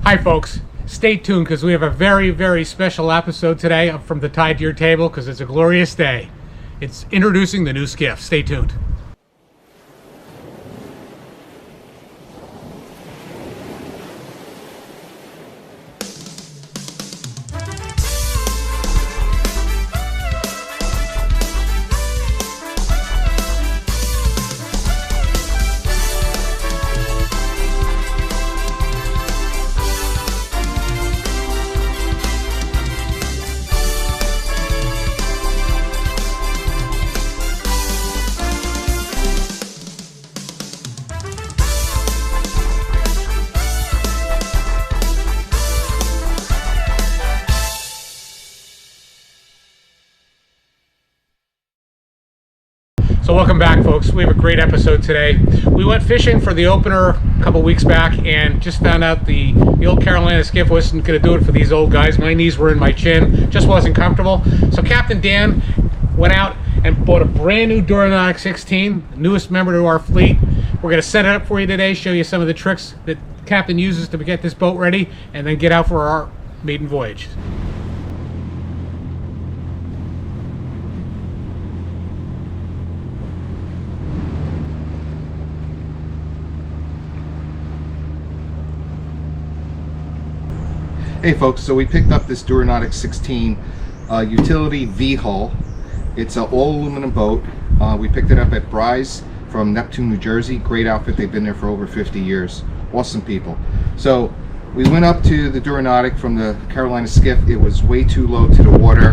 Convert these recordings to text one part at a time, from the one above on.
Hi folks, stay tuned because we have a very special episode today from the Tide to Your Table because it's a glorious day. It's introducing the new skiff. Stay tuned. So welcome back folks, we have a great episode today. We went fishing for the opener a couple weeks back and just found out the old Carolina skiff wasn't going to do it for these old guys. My knees were in my chin, just wasn't comfortable. So Captain Dan went out and bought a brand new Duranautic 16, newest member to our fleet. We're going to set it up for you today, show you some of the tricks that Captain uses to get this boat ready, and then get out for our maiden voyage. Hey folks, so we picked up this Duranautic 16 utility V-hull. It's an all aluminum boat. We picked it up at Bry's from Neptune, New Jersey. Great outfit, they've been there for over 50 years. Awesome people. So we went up to the Duranautic from the Carolina skiff. It was way too low to the water.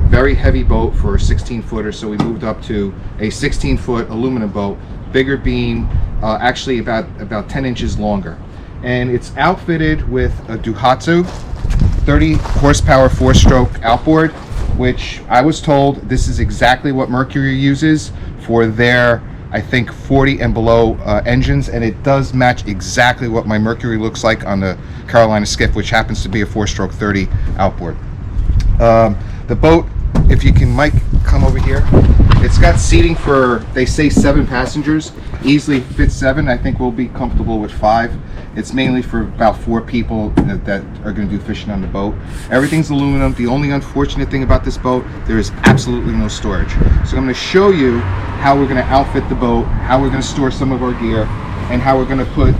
Very heavy boat for a 16-footer, so we moved up to a 16-foot aluminum boat. Bigger beam, actually about 10 inches longer. And it's outfitted with a Duhatsu 30 horsepower 4-stroke outboard, which I was told this is exactly what Mercury uses for their, I think, 40 and below engines, and it does match exactly what my Mercury looks like on the Carolina skiff, which happens to be a 4-stroke 30 outboard. The boat, if you can, Mike, come over here. It's got seating for, they say 7 passengers, easily fits 7. I think we'll be comfortable with 5. It's mainly for about 4 people that are going to do fishing on the boat. Everything's aluminum. The only unfortunate thing about this boat, there is absolutely no storage. So I'm going to show you how we're going to outfit the boat, how we're going to store some of our gear, and how we're going to put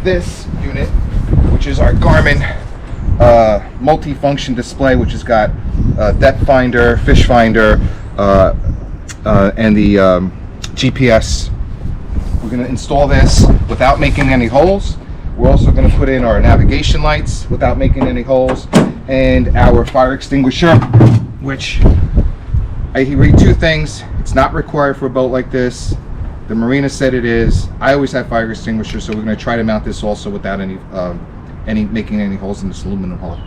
this unit, which is our Garmin multi-function display, which has got depth finder, fish finder, and the GPS. We're going to install this without making any holes. We're also going to put in our navigation lights without making any holes, and our fire extinguisher, which I read 2 things. It's not required for a boat like this. The marina said it is. I always have fire extinguishers, so we're going to try to mount this also without making any holes in this aluminum hull.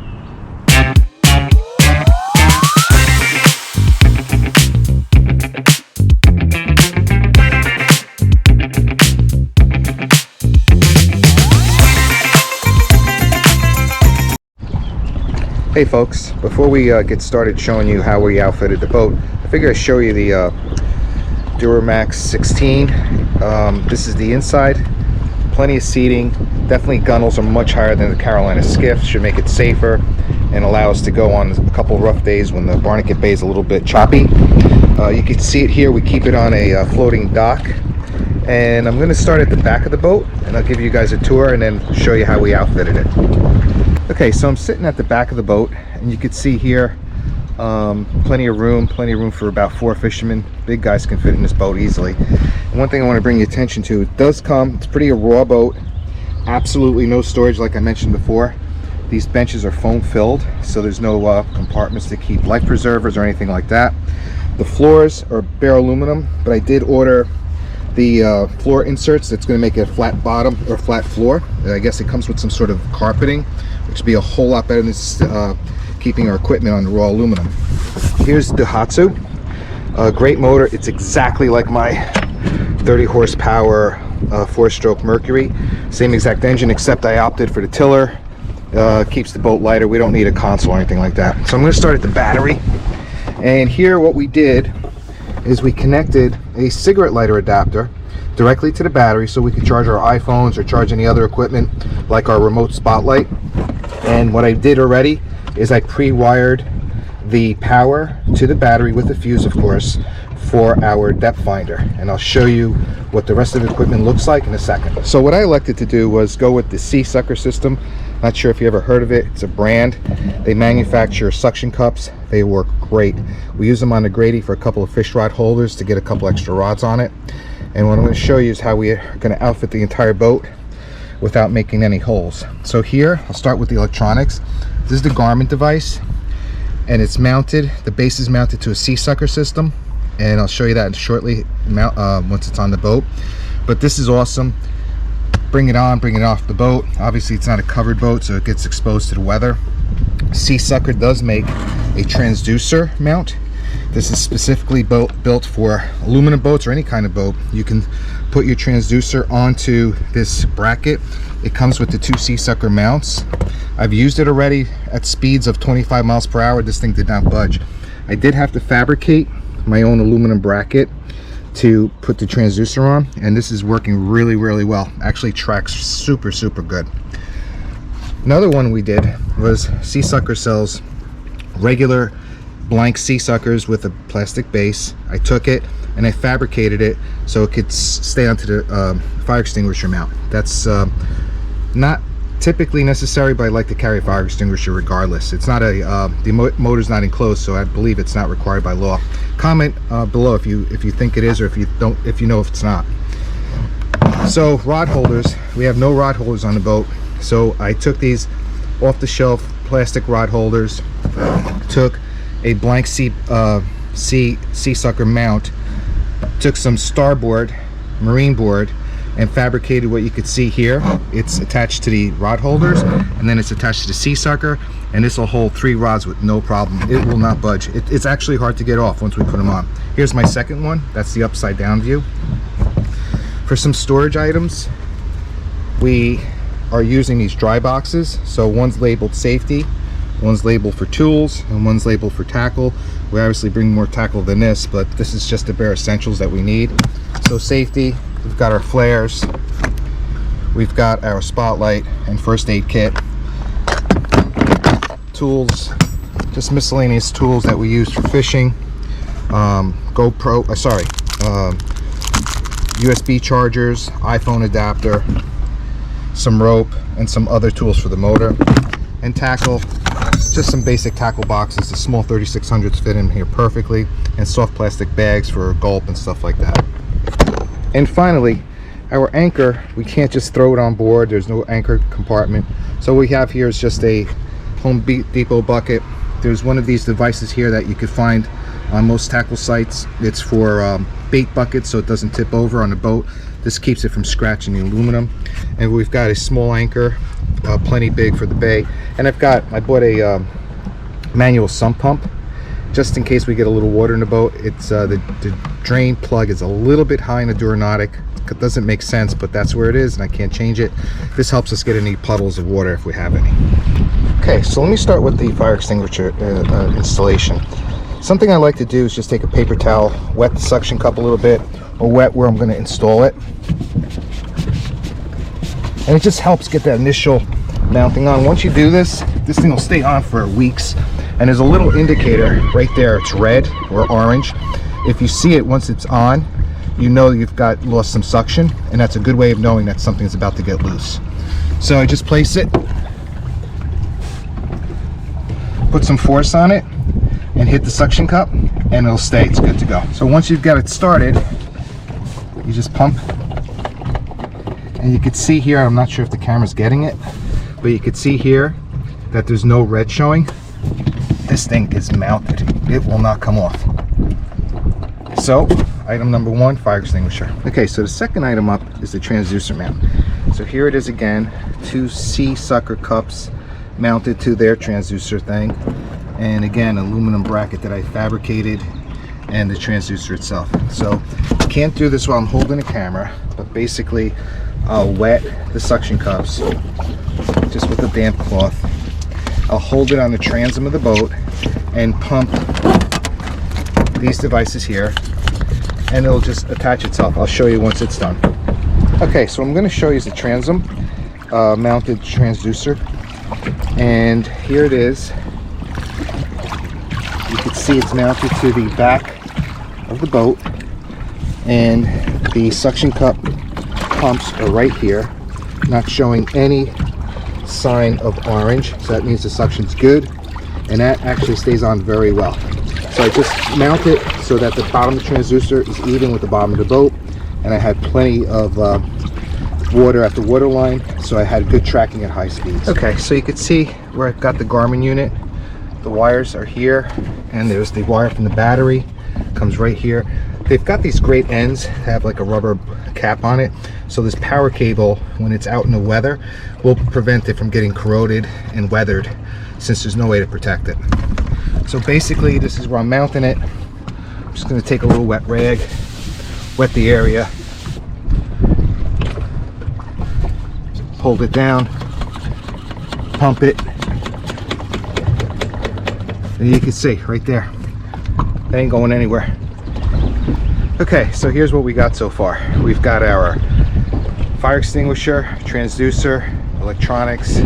Hey folks, before we get started showing you how we outfitted the boat, I figure I'd show you the Duramax 16. This is the inside. Plenty of seating. Definitely gunnels are much higher than the Carolina skiff. Should make it safer and allow us to go on a couple rough days when the Barnegat Bay is a little bit choppy. You can see it here. We keep it on a floating dock. And I'm going to start at the back of the boat, and I'll give you guys a tour and then show you how we outfitted it. Okay, so I'm sitting at the back of the boat, and you can see here plenty of room for about 4 fishermen. Big guys can fit in this boat easily. And one thing I want to bring your attention to, it does come, it's pretty a raw boat, absolutely no storage like I mentioned before. These benches are foam filled, so there's no compartments to keep life preservers or anything like that. The floors are bare aluminum, but I did order the floor inserts that's going to make it a flat bottom or flat floor. I guess it comes with some sort of carpeting, which would be a whole lot better than keeping our equipment on raw aluminum. Here's the Duhatsu. Great motor. It's exactly like my 30 horsepower 4-stroke Mercury. Same exact engine, except I opted for the tiller. Keeps the boat lighter. We don't need a console or anything like that. So I'm going to start at the battery. And here what we did is we connected a cigarette lighter adapter directly to the battery so we can charge our iPhones or charge any other equipment like our remote spotlight. And what I did already is I pre-wired the power to the battery with the fuse, of course, for our depth finder, and I'll show you what the rest of the equipment looks like in a second. So what I elected to do was go with the SeaSucker system. Not sure if you ever heard of it. It's a brand. They manufacture suction cups. They work great. We use them on the Grady for a couple of fish rod holders to get a couple extra rods on it. And what I'm going to show you is how we are going to outfit the entire boat without making any holes. So here, I'll start with the electronics. This is the Garmin device, and it's mounted, the base is mounted to a SeaSucker system, and I'll show you that shortly once it's on the boat. But this is awesome. Bring it on, bring it off the boat. Obviously it's not a covered boat, so it gets exposed to the weather. SeaSucker does make a transducer mount. This is specifically built for aluminum boats or any kind of boat. You can put your transducer onto this bracket. It comes with the two SeaSucker mounts. I've used it already at speeds of 25 miles per hour. This thing did not budge. I did have to fabricate my own aluminum bracket to put the transducer on, and this is working really well. Actually tracks super good. Another one we did was SeaSucker sells regular blank SeaSuckers with a plastic base. I took it and I fabricated it so it could stay onto the fire extinguisher mount. That's not typically necessary, but I like to carry a fire extinguisher regardless. It's not a the motor's not enclosed, so I believe it's not required by law. Comment below if you think it is, or if you know if it's not. So rod holders, we have no rod holders on the boat, so I took these off the shelf plastic rod holders, took a blank SeaSucker mount, took some starboard marine board, and fabricated what you could see here. It's attached to the rod holders, and then it's attached to the SeaSucker, and this will hold 3 rods with no problem. It will not budge. It's actually hard to get off once we put them on. Here's my second one. That's the upside down view. For some storage items, we are using these dry boxes. So one's labeled safety, one's labeled for tools, and one's labeled for tackle. We obviously bring more tackle than this, but this is just the bare essentials that we need. So safety, we've got our flares, we've got our spotlight and first aid kit. Tools, just miscellaneous tools that we use for fishing. USB chargers, iPhone adapter, some rope, and some other tools for the motor. And tackle, just some basic tackle boxes. The small 3600s fit in here perfectly, and soft plastic bags for gulp and stuff like that. And finally, our anchor, we can't just throw it on board. There's no anchor compartment. So what we have here is just a Home Depot bucket. There's one of these devices here that you could find on most tackle sites. It's for bait buckets, so it doesn't tip over on the boat. This keeps it from scratching the aluminum. And we've got a small anchor, plenty big for the bay. And I bought a manual sump pump just in case we get a little water in the boat. It's the drain plug is a little bit high in the Duranautic. It doesn't make sense, but that's where it is, and I can't change it. This helps us get any puddles of water if we have any. Okay, so let me start with the fire extinguisher installation. Something I like to do is just take a paper towel, wet the suction cup a little bit, or wet where I'm going to install it. And it just helps get that initial mounting on. Once you do this, this thing will stay on for weeks. And there's a little indicator right there. It's red or orange. If you see it once it's on, you know you've lost some suction, and that's a good way of knowing that something's about to get loose. So I just place it, put some force on it, and hit the suction cup, and it'll stay. It's good to go. So once you've got it started, you just pump, and you can see here, I'm not sure if the camera's getting it, but you can see here that there's no red showing. This thing is mounted. It will not come off. So item number 1, fire extinguisher. Okay, so the second item up is the transducer map. So here it is again, 2 SeaSucker cups mounted to their transducer thing, and again aluminum bracket that I fabricated, and the transducer itself. So I can't do this while I'm holding a camera, but basically I'll wet the suction cups just with a damp cloth. I'll hold it on the transom of the boat and pump these devices here and it'll just attach itself. I'll show you once it's done. Okay, so I'm going to show you the Transom mounted transducer, and here it is. You can see it's mounted to the back of the boat, and the suction cup pumps are right here, not showing any sign of orange, so that means the suction's good, and that actually stays on very well. So I just mount it so that the bottom of the transducer is even with the bottom of the boat, and I had plenty of water at the water line, so I had good tracking at high speeds. Okay, so you can see where I've got the Garmin unit. The wires are here, and there's the wire from the battery, comes right here. They've got these great ends that have like a rubber cap on it, so this power cable, when it's out in the weather, will prevent it from getting corroded and weathered, since there's no way to protect it. So basically, this is where I'm mounting it. I'm just going to take a little wet rag, wet the area, hold it down, pump it, and you can see right there, that ain't going anywhere. Okay, so here's what we got so far. We've got our fire extinguisher, transducer, electronics,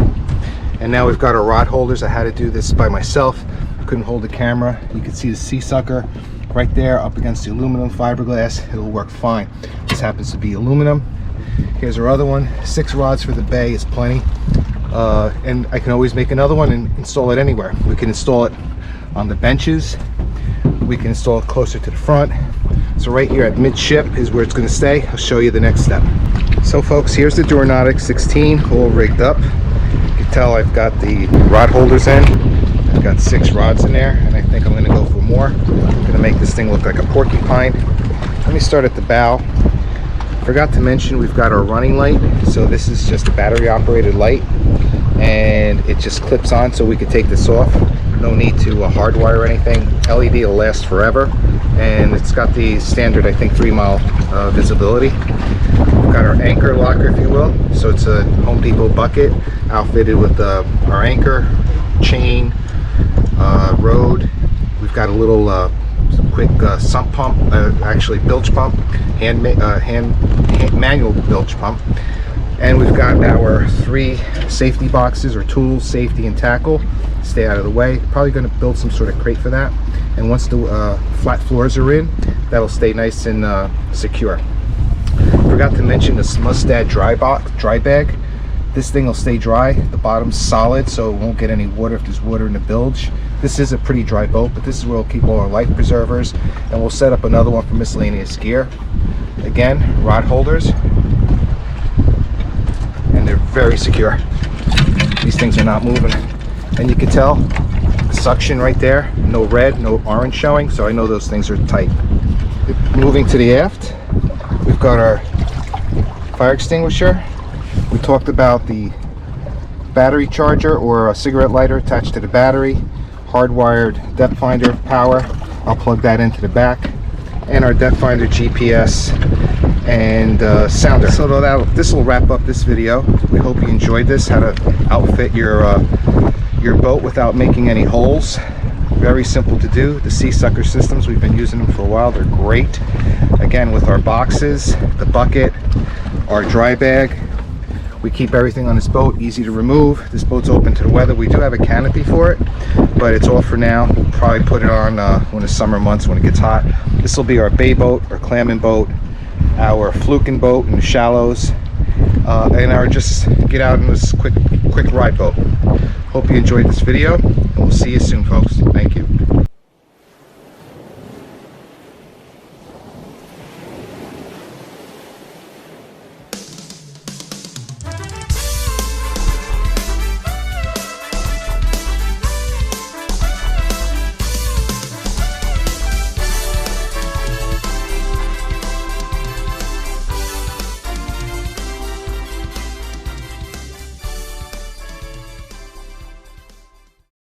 and now we've got our rod holders. I had to do this by myself. Couldn't hold the camera. You can see the SeaSucker right there up against the aluminum fiberglass. It'll work fine. This happens to be aluminum. Here's our other one. 6 rods for the bay is plenty. And I can always make another one and install it anywhere. We can install it on the benches. We can install it closer to the front. So right here at midship is where it's going to stay. I'll show you the next step. So folks, here's the Duranautic 16 all rigged up. You can tell I've got the rod holders in. I've got 6 rods in there, and I think I'm going to go for more. I'm going to make this thing look like a porcupine. Let me start at the bow. Forgot to mention we've got our running light. So this is just a battery operated light, and it just clips on, so we could take this off. No need to hardwire anything. LED will last forever, and it's got the standard, I think, 3-mile visibility. We've got our anchor locker, if you will. So it's a Home Depot bucket outfitted with our anchor, chain, rode. We've got a little quick sump pump, actually bilge pump, manual bilge pump. And we've got our 3 safety boxes, or tools, safety and tackle. Stay out of the way. Probably going to build some sort of crate for that. And once the flat floors are in, that'll stay nice and secure. Forgot to mention the Mustad dry bag. This thing will stay dry. The bottom's solid, so it won't get any water if there's water in the bilge. This is a pretty dry boat, but this is where we'll keep all our life preservers. And we'll set up another one for miscellaneous gear. Again, rod holders. And they're very secure. These things are not moving. And you can tell suction right there, no red, no orange showing, so I know those things are tight. Moving to the aft, we've got our fire extinguisher. We talked about the battery charger, or a cigarette lighter attached to the battery, hardwired depth finder power. I'll plug that into the back, and our depth finder GPS and sounder. So this will wrap up this video. We hope you enjoyed this, how to outfit your boat without making any holes. Very simple to do. The SeaSucker systems, we've been using them for a while. They're great. Again, with our boxes, the bucket, our dry bag, we keep everything on this boat easy to remove. This boat's open to the weather. We do have a canopy for it, but it's off for now. We'll probably put it on when the summer months, when it gets hot. This will be our bay boat, our clamming boat, our fluking boat in the shallows, and our just get out in this quick ride boat. Hope you enjoyed this video, and we'll see you soon, folks. Thank you.